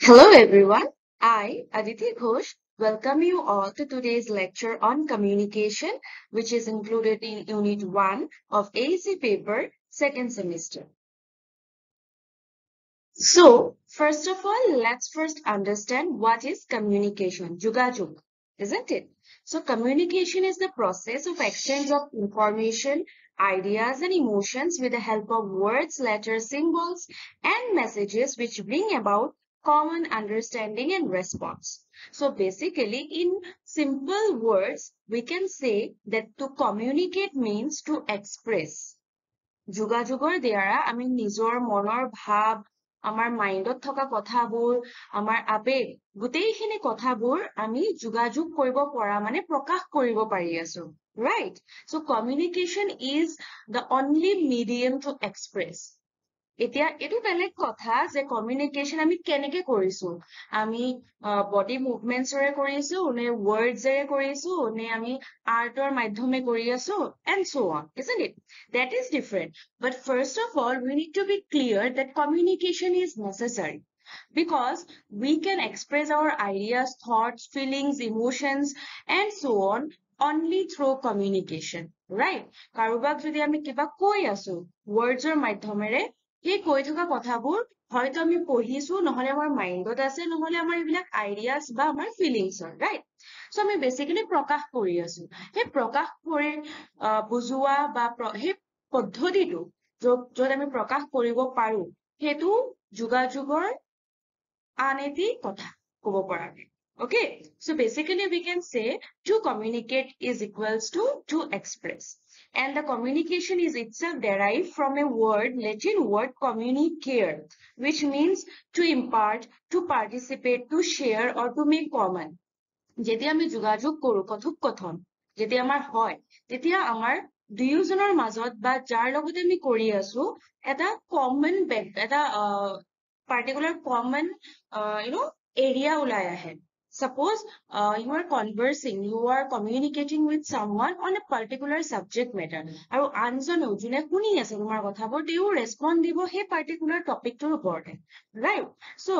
Hello everyone, I, Aditi Ghosh, welcome you all to today's lecture on communication, which is included in Unit 1 of AEC paper, second semester. So, first of all, let's first understand what is communication, Jugajug, isn't it? So, communication is the process of exchange of information, ideas, and emotions with the help of words, letters, symbols, and messages which bring about common understanding and response. So, basically, in simple words, we can say that to communicate means to express. যোগাযোগৰ দ্বাৰা আমি নিজৰ মনৰ ভাৱ আমাৰ মাইণ্ডত থকা কথাবোৰ আমাৰ আবেগ গোটেইখিনি কথাবোৰ আমি যোগাযোগ কৰিব পৰা মানে প্ৰকাশ কৰিব পাৰি আছো right so communication is the only medium to express এতিয়া এটো বেলেগ কথা যে কমিউনিকেশন আমি কেনেকে কৰিছো আমি বডি মুভমেন্টছৰে কৰিছো নে ওয়াৰ্ডছৰে কৰিছো নে আমি আৰ্টৰ মাধ্যমে কৰি আছো and so on isn't it that is different but first of all we need to be clear that communication is necessary because we can express our ideas thoughts feelings emotions and so on only through communication right কাৰোবাক যদি আমি কিবা কৈ আছো ওয়াৰ্ডছৰ মাধ্যমেৰে এই কৈ থকা কথাবোৰ হয়তো আমি পঢ়িছো নহলে আমাৰ মাইণ্ডত আছে নহলে আমাৰ এইবিলাক আইডিয়াস বা আমাৰ ফিলিংছ ৰাইট সো আমি বেসিক্যালি প্ৰকাশ কৰি আছো এই প্ৰকাশ কৰি বুজোৱা বা সেই পদ্ধতিটো যত আমি প্ৰকাশ কৰিব পাৰো হেতু যোগাযোগৰ আনেতি কথা কব পৰা okay so basically we can say to communicate is equals to express and the communication is itself derived from a Latin word communicare which means to impart to participate to share or to make common যেতিয়া আমি যোগাযোগ কৰো কথোপকথন যেতিয়া আমাৰ হয় তেতিয়া আমাৰ দুয়োজনৰ মাজত বা যাৰ লগতে আমি কৰি আছো এটা কমন এটা particular common area ulai ahe suppose you are conversing you are communicating with someone on a particular subject matter aru anjano june kuni ase tomar kotha bor teu respond dibo he particular topic tor upor right so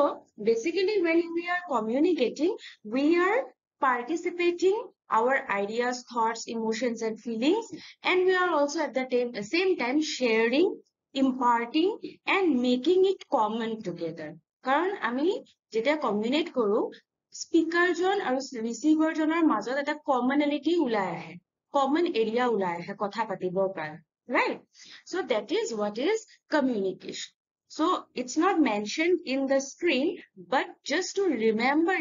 basically when we are communicating we are participating our ideas thoughts emotions and feelings and we are also at the same time sharing imparting and making it common together karon ami jeta communicate koru speaker jon aru receiver jonar majot eta commonality ulai ahe common area ulai ahe kotha patibor par right so that is what is communication so it's not mentioned in the screen but just to remember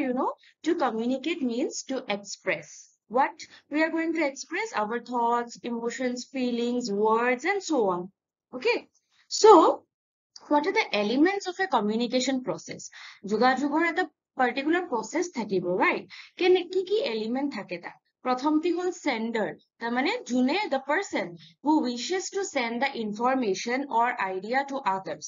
to communicate means to express what we are going to express our thoughts emotions feelings words and so on okay so what are the elements of a communication process যোগাযোগৰ এটা particular process থাকিব right কি element থাকে তা প্ৰথমটি হল sender তাৰ মানে জুনে the person who wishes to send the information or idea to others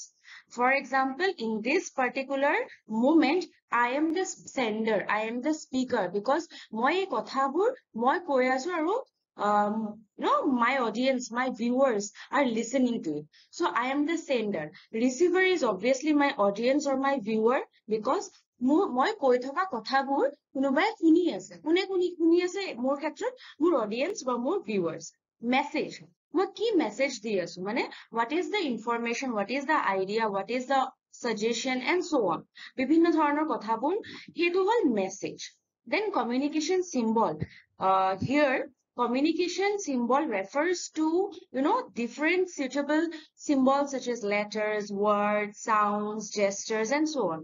for example in this particular moment I am the sender I am the speaker because মই এই কথাবোৰ মই কৈ আছো আৰু my audience my viewers are listening to it so I am the sender receiver is obviously my audience or my viewer because মই কৈ থকা কথাবোৰ কোনোবাই শুনি আছে শুনি আছে মোৰ ক্ষেত্ৰত মোৰ audience বা মোৰ viewers message মই কি message দি আছো মানে what is the information what is the idea what is the suggestion and so on বিভিন্ন ধৰণৰ কথাবোৰ হেতু হল message then communication symbol here communication symbol refers to different suitable symbols such as letters words sounds gestures and so on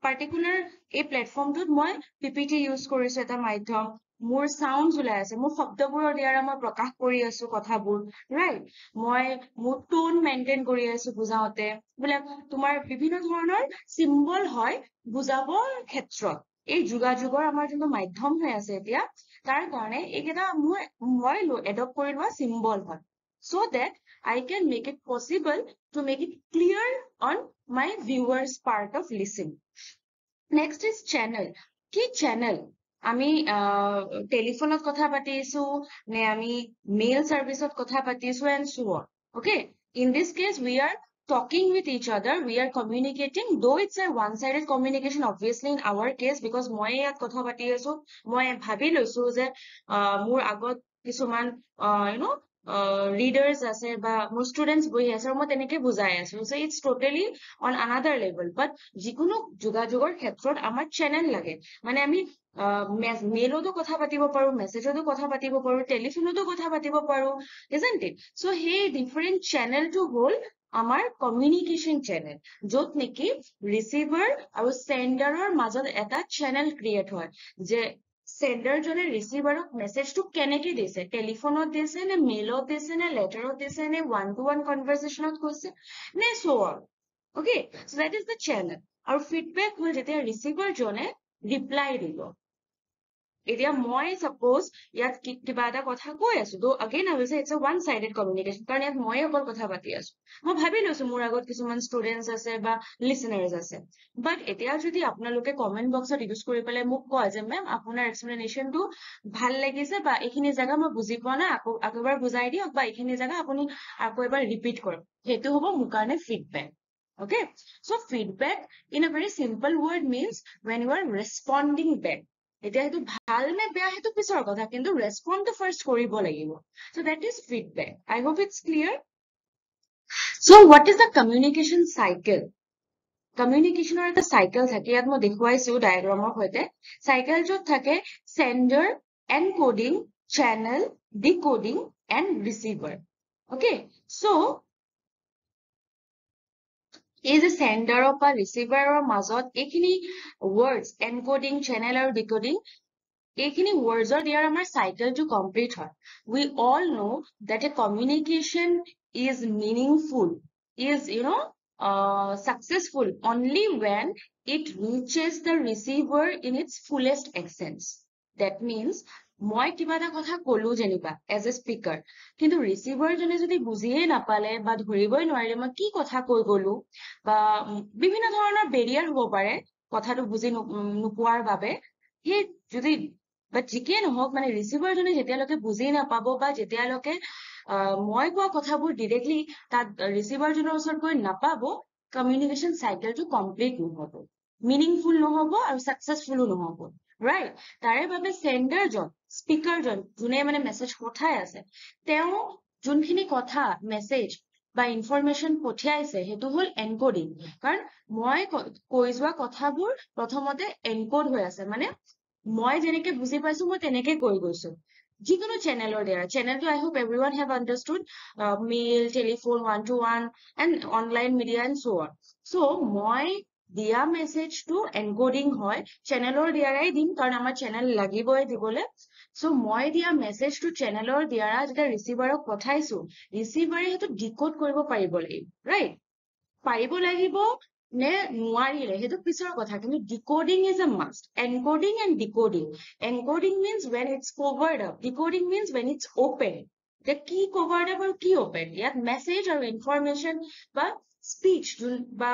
particular a platform tut moi ppt use korisu eta মাধ্যম মোৰ sounds ulai ase মোৰ শব্দবোৰৰ দ্বাৰা মই প্ৰকাশ কৰি আছো কথাবোৰ right মই মোৰ tone maintain কৰি আছো বুজাওতে বলে তোমাৰ বিভিন্ন ধৰণৰ symbol হয় বুজাবৰ ক্ষেত্ৰত এই যোগাযোগৰ আমাৰ যোনটো মাধ্যম হৈ আছে এতিয়া তাৰ কাৰণে এইকেইটা মই এডপ্ট কৰি লোৱা symbol হয় so that I can make it possible to make it clear on my viewers part of listening next is channel কি channel আমি টেলিফোনত কথা পাতিছো নে আমি মেইল সার্ভিসত কথা পাতিছো and so on okay in this case we are talking with each other, we are communicating, though it's a one-sided communication, obviously in our case, because মই ইয়াত কথা পাতি আছো, মই ভাবি লৈছো যে মোৰ আগত কিছুমান readers আছে বা মোৰ students বহি আছে আৰু মই তেনেকে বুজাই আছো, so it's totally on another level. But যিকোনো যোগাযোগৰ ক্ষেত্ৰত আমাৰ channel লাগে, মানে আমি মেইলতো কথা পাতিব পাৰো, মেছেজতো কথা পাতিব পাৰো, টেলিফোনতো কথা পাতিব পাৰো, isn't it? So সেই different channel টো হ'ল আমাৰ কমিউনিকেশ্যন চেনেল, য'ত নেকি ৰিচিভাৰ আৰু চেণ্ডাৰৰ মাজত এটা চেনেল ক্ৰিয়েট হয়, যে চেণ্ডাৰ জনে ৰিচিভাৰক মেছেজটো কেনেকে দিছে, টেলিফোনত দিছে নে মেইলত দিছে নে লেটাৰত দিছে নে ওৱান টু ওৱান কনভাৰচেশ্যনত কৈছে নে so on. Okay, so that is the channel. আৰু ফিডবেক হ'ল যেতিয়া ৰিচিভাৰ জনে ৰিপ্লাই দিব। এতিয়া মই সাপোজ ইয়াত কিবা এটা কথা কৈ আছো, তো again I will say it's a one sided communication, কাৰণ ইয়াত মই অকল কথা পাতি আছো, মই ভাবি লৈছো মোৰ আগত কিছুমান ষ্টুডেন্টস আছে বা লিসনাৰ্স আছে। বাট এতিয়া যদি আপোনালোকে কমেন্ট বক্সত ইউজ কৰি পেলাই মোক কয় যে মেম আপোনাৰ এক্সপ্লেনেশ্যনটো ভাল লাগিছে বা এইখিনি জায়গা মই বুজি পোৱা নাই, আকৌ এবাৰ বুজাই দিয়ক, বা এইখিনি জায়গা আপুনি আকৌ এবাৰ ৰিপিট কৰক, সেইটো হ'ব মোৰ কাৰণে feedback. Okay, so feedback in a very simple word means when you are responding back. এতিয়া সেইটো ভাল নে বেয়া সেইটো পিছৰ কথা, কিন্তু ৰেসপন্ড ফাৰ্স্ট কৰিব লাগিব। So that is feedback. I hope it's clear. So what is the communication cycle? কমিউনিকেশ্যনৰ এটা চাইকেল থাকে, ইয়াত মই দেখুৱাইছো ডায়াগ্ৰামৰ সৈতে। চাইকেলটোত থাকে sender, encoding, channel, decoding and receiver. Okay, so' এই যে সেন্ডাৰৰ পৰা ৰিচিভাৰৰ মাজত এইখিনি ৱৰ্ডছ এনকোডিং, চেনেল আৰু ডিকোডিং, এইখিনি ৱৰ্ডছৰ দিয়াৰ আমাৰ চাইকেলটো কমপ্লিট হয়। We all know that a communication is meaningful, is successful only when it reaches the receiver in its fullest essence. That means মই কিবা এটা কথা কলো যেনিবা এজ এ স্পিকাৰ, কিন্তু ৰিচিভাৰ জনে যদি বুজিয়ে নাপালে বা ধৰিবই নোৱাৰিলে মই কি কথা কৈ গলো, বা বিভিন্ন ধৰণৰ বেৰিয়াৰ হ'ব পাৰে কথাটো বুজি নোপোৱাৰ বাবে, সেই যদি বাট যিকে নহওক মানে ৰিচিভাৰ জনে যেতিয়ালৈকে বুজি নাপাব বা যেতিয়ালৈকে মই কোৱা কথাবোৰ ডিৰেক্টলি তাত ৰিচিভাৰ জনৰ ওচৰত গৈ নাপাব, কমিউনিকেশ্যন চাইকেলটো কমপ্লিট নহব, মিনিংফুল নহব আৰু সাকসেসফুলো নহব, ৰাইট? তাৰে বাবে সেন্ডাৰজন, স্পিকাৰজন যোনে মানে মেছেজ পঠাই আছে, তেওঁ যোনখিনি কথা মেছেজ বা ইনফৰমেশ্যন পঠিয়াইছে সেইটো হ'ল এনকোডিং, কাৰণ মই কৈ যোৱা কথাবোৰ প্ৰথমতে এনকোড হৈ আছে, মানে মই যেনেকে বুজি পাইছো মই তেনেকে কৈ গৈছো যিকোনো চেনেলৰ দ্বাৰা। চেনেলটো I hope everyone have understood, mail, telephone, one to one and online media and so' on. So' মই দিয়া মেছেজটো এনকোডিং হয়, চেনেলৰ দ্বাৰাই দিম কাৰণ আমাৰ চেনেল লাগিবই দিবলৈ। চ' মই দিয়া মেছেজটো চেনেলৰ দ্বাৰা যেতিয়া ৰিচিভাৰক পঠাইছো, ৰিচিভাৰে সেইটো ডিকোড কৰিব পাৰিব লাগিব, ৰাইট? পাৰিব লাগিব নে নোৱাৰিলে সেইটো পিছৰ কথা, কিন্তু decoding is a must. Encoding and decoding, encoding means when it's covered up, decoding means when it's open. যে কি covered up আৰু কি open, ইয়াত মেছেজ আৰু ইনফৰমেশ্যন বা স্পিচ বা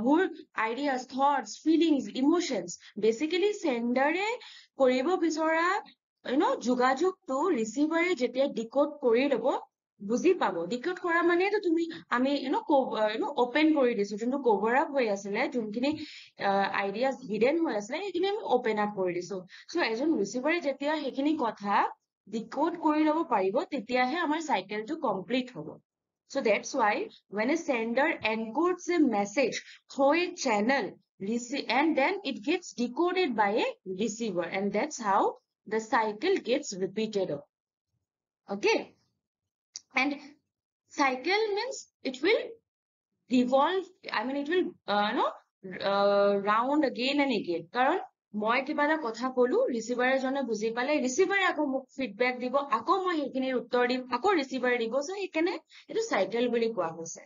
মোৰ আইডিয়াছ, থটছ, ফিলিংছ, ইমোশ্যনছ, বেচিকেলি সেন্ডাৰে কৰিব বিচৰা যোগাযোগটো ৰিচিভাৰে যেতিয়া ডিকোড কৰি ল'ব, বুজি পাব। ডিকোড কৰা মানেতো আমি ওপেন কৰি দিছো, যোনটো কভাৰ আপ হৈ আছিলে, যোনখিনি আইডিয়াছ হিডেন হৈ আছিলে সেইখিনি আমি ওপেন আপ কৰি দিছো। চ' এজন ৰিচিভাৰে যেতিয়া সেইখিনি কথা ডিকোড কৰি ল'ব পাৰিব, তেতিয়াহে আমাৰ চাইকেলটো কমপ্লিট হ'ব। So that's why when a sender encodes a message through a channel, and then it gets decoded by a receiver, and that's how the cycle gets repeated. Okay, and cycle means it will revolve, I mean it will round again and again, কারণ মই কিবা এটা কথা কলো, ৰিচিভাৰে জনে বুজি পালে, ৰিচিভাৰে আকৌ মোক ফিডবেক দিব, আকৌ মই সেইখিনিৰ উত্তৰ দিম, আকৌ ৰিচিভাৰে দিব, সো সেইকাৰণে এইটো চাইকেল বুলি কোৱা হৈছে।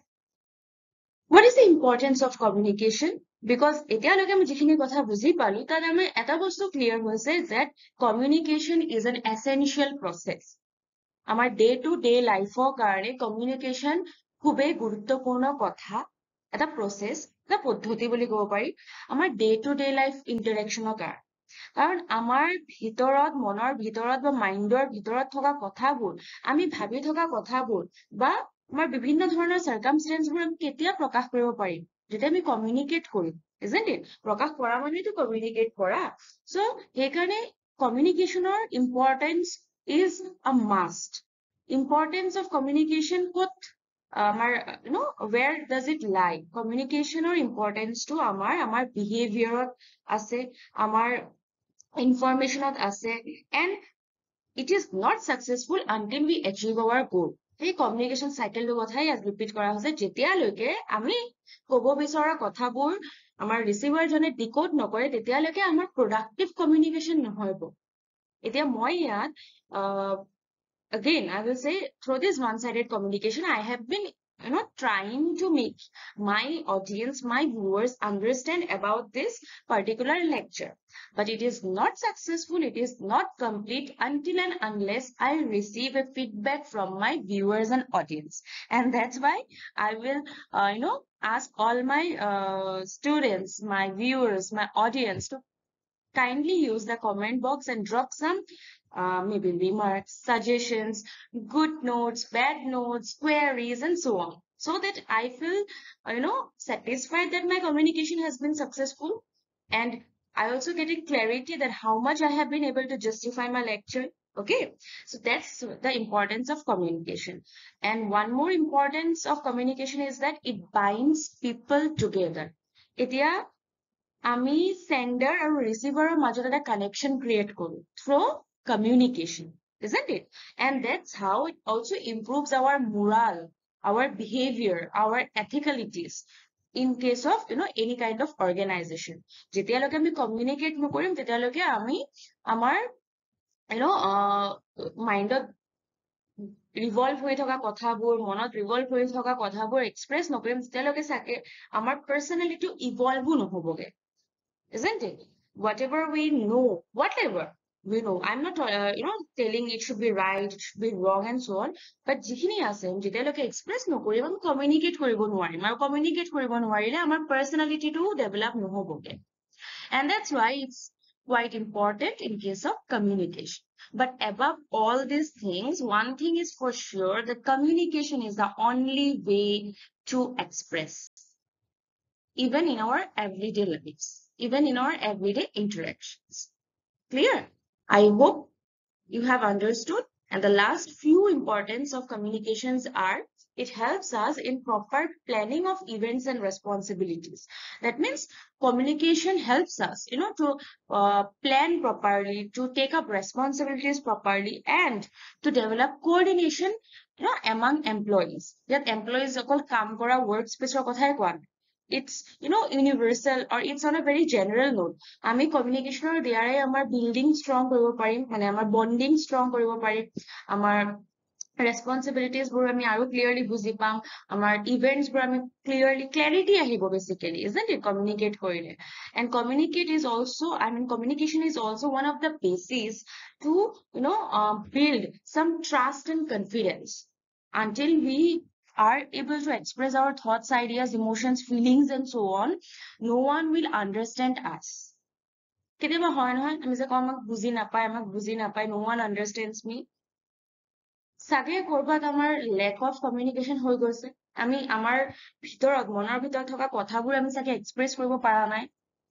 What is the importance of communication? Because এতিয়ালৈকে আমি যিখিনি কথা বুজি পালো, তাত আমাৰ এটা বস্তু ক্লিয়াৰ হৈছে that communication is an essential process. আমাৰ ডে টু ডে লাইফৰ কাৰণে কমিউনিকেশ্যন খুবেই গুৰুত্বপূৰ্ণ কথা, এটা প্ৰচেছ, এটা পদ্ধতি বুলি ক'ব পাৰি আমাৰ ডে টু ডে লাইফ ইণ্টাৰেকশ্যনৰ কাৰণে। কাৰণ আমাৰ ভিতৰত, মনৰ ভিতৰত বা মাইণ্ডৰ ভিতৰত থকা কথাবোৰ, আমি ভাবি থকা কথাবোৰ বা আমাৰ বিভিন্ন ধৰণৰ সাৰ্কামস্টেন্সবোৰ আমি কেতিয়া প্ৰকাশ কৰিব পাৰিম যেতিয়া আমি কমিউনিকেট কৰিম, isn't it? প্ৰকাশ কৰা মানেতো কমিউনিকেট কৰা। So সেইকাৰণে কমিউনিকেশ্যনৰ importance is a must. Importance of communication ক'ত আমাৰ where does it lie? কমিউনিকেশ্যনৰ ইম্পৰ্টেন্সটো আমাৰ বিহেভিয়ৰত আছে, আমাৰ ইনফৰমেশ্যনত আছে, and it is not successful until we achieve our goal. সেই কমিউনিকেশ্যন চাইকেলটো কথাই ইয়াত ৰিপিট কৰা হৈছে, যেতিয়ালৈকে আমি ক'ব বিচৰা কথাবোৰ আমাৰ ৰিচিভাৰজনে ডিকোড নকৰে তেতিয়ালৈকে আমাৰ প্ৰডাক্টিভ কমিউনিকেশ্যন নহব। এতিয়া মই ইয়াত again I will say through this one-sided communication I have been trying to make my audience, my viewers understand about this particular lecture, but it is not successful, it is not complete until and unless I receive a feedback from my viewers and audience. And that's why I will ask all my students, my viewers, my audience to kindly use the comment box and drop some maybe remarks, suggestions, good notes, bad notes, queries, and so on, so that I feel satisfied that my communication has been successful, and I also getting clarity that how much I have been able to justify my lecture. Okay, so that's the importance of communication. And one more importance of communication is that it binds people together. এতিয়া আমি sender আৰু receiver মাজত এটা connection create কৰো through communication, isn't it? And that's how it also improves our morale, our behavior, our ethicalities in case of any kind of organization. যেতিয়ালৈকে আমি communicate নকৰিম তেতিয়ালৈকে আমি আমাৰ মাইণ্ডত ৰিভল্ভ হৈ থকা কথাবোৰ, মনত ৰিভল্ভ হৈ থকা কথাবোৰ এক্সপ্ৰেছ নকৰিম তেতিয়ালৈকে চাগে আমাৰ পাৰ্চনেলিটিটো ইভল্ভো নহবগে, isn't it? Whatever we know, whatever we know, I'm not telling it should be right, it should be wrong and so on, but যিখিনি আছে যেতিয়ালৈকে এক্সপ্ৰেছ নকৰিম আমি কমিউনিকেট কৰিব নোৱাৰিম, আৰু কমিউনিকেট কৰিব নোৱাৰিলে আমাৰ পাৰ্চনেলিটিটো develop নহবগে। And that's why it's quite important in case of communication. But above all these things, one thing is for sure, that communication is the only way to express, even in our everyday lives, even in our everyday interactions. Clear? I hope you have understood. And the last few importance of communications are, it helps us in proper planning of events and responsibilities. That means communication helps us, to plan properly, to take up responsibilities properly, and to develop coordination, among employees. That employees অকল কাম কৰা work space কথাই কোৱা নাই। It's universal, or it's on a very general note. আমি কমিউনিকেশ্যনৰ দ্বাৰাই আমাৰ building strong কৰিব পাৰিম, মানে আমাৰ বণ্ডিং ষ্ট্ৰং কৰিব পাৰিম, আমাৰ ৰেছপনচিবিলিটিজবোৰ আমি আৰু ক্লিয়াৰলি বুজি পাম, আমাৰ ইভেন্টছবোৰ আমি ক্লিয়াৰিটি আহিব বেচিকেলি, isn't it? কমিউনিকেট কৰিলে। And communication is also one of the bases to build some trust and confidence. Until we are able to express our thoughts, ideas, emotions, feelings, and so on, no one will understand us. কেতিয়াবা হয় নহয়, আমি যে কওঁ আমাক বুজি নাপায়, no one understands me, চাগে কৰবাত আমাৰ lack of communication হৈ গৈছে, আমি আমাৰ ভিতৰত, মনৰ ভিতৰত থকা কথাবোৰ আমি চাগে এক্সপ্ৰেছ কৰিব পৰা নাই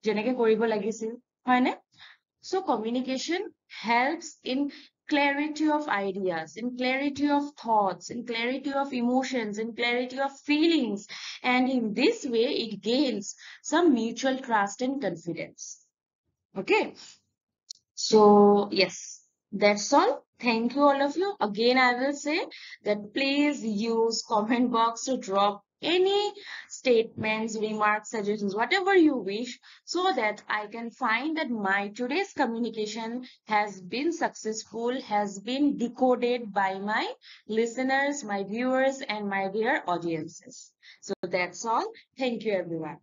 যেনেকে কৰিব লাগিছিল, হয়নে? So communication helps in clarity of ideas, in clarity of thoughts, in clarity of emotions, in clarity of feelings, and in this way it gains some mutual trust and confidence. Okay, so yes, that's all. Thank you all of you. Again, I will say that please use comment box to drop any statements, remarks, suggestions, whatever you wish, so that I can find that my today's communication has been successful, has been decoded by my listeners, my viewers, and my dear audiences. So that's all. Thank you, everyone.